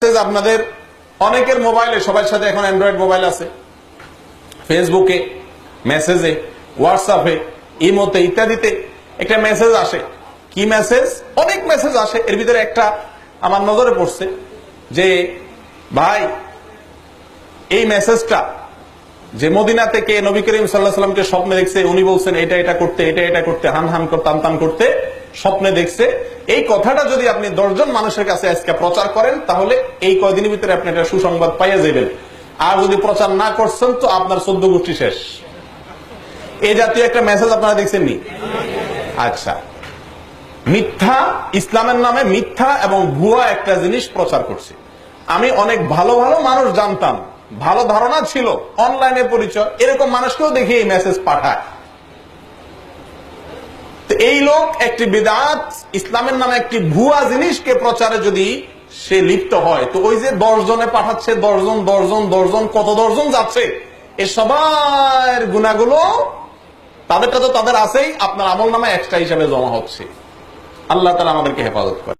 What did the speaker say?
আপনাদের অনেকের মোবাইলে, সবার সাথে এখন অ্যান্ড্রয়েড মোবাইল আছে, ফেসবুকে, মেসেজে, হোয়াটসঅ্যাপে, ইমোতে ইত্যাদিতে একটা মেসেজ আসে। কি মেসেজ? অনেক মেসেজ আসে। এর ভিতরে একটা আমার নজরে পড়ছে যে ভাই, এই মেসেজটা যে মদিনা থেকে নবী করিম সাল্লাল্লাহু আলাইহি সাল্লামকে স্বপ্নে দেখছে, উনি বলছেন এটা এটা করতে, এটা এটা করতে, হান হান টান টান করতে স্বপ্নে দেখছে, এই কথাটা যদি আপনি 10 জন মানুষের কাছে আজকে প্রচার করেন, তাহলে এই কয়দিনের ভিতরে আপনি একটা সুসংবাদ পাইয়া যাবেন। আর যদি প্রচার না করছেন তো আপনার 14 গোষ্ঠী শেষ। এই জাতীয় একটা মেসেজ আপনারা দেখছেন নি? আচ্ছা, মিথ্যা, ইসলামের নামে মিথ্যা এবং ভুয়া একটা জিনিস প্রচার করছে। আমি অনেক ভালো ভালো মানুষ জানতাম, ভালো ধারণা ছিল, অনলাইনে পরিচয়, এরকম মানুষকেও দেখি এই মেসেজ পাঠায়। তো এই লোক একটি বিদআত, ইসলামের নামে একটি ভুয়া জিনিসকে প্রচারে যদি সে লিপ্ত হয়, তো ওই যে 10 জনে পাঠাচ্ছে, 10 জন কত 10 জন যাচ্ছে, এ সবার গুনাহগুলো তাদেরটা তো তাদের আছেই, আপনার আমল নামে এক্সট্রা হিসাবে জমা হচ্ছে। আল্লাহ তাআলা আমাদেরকে হেফাজত করে।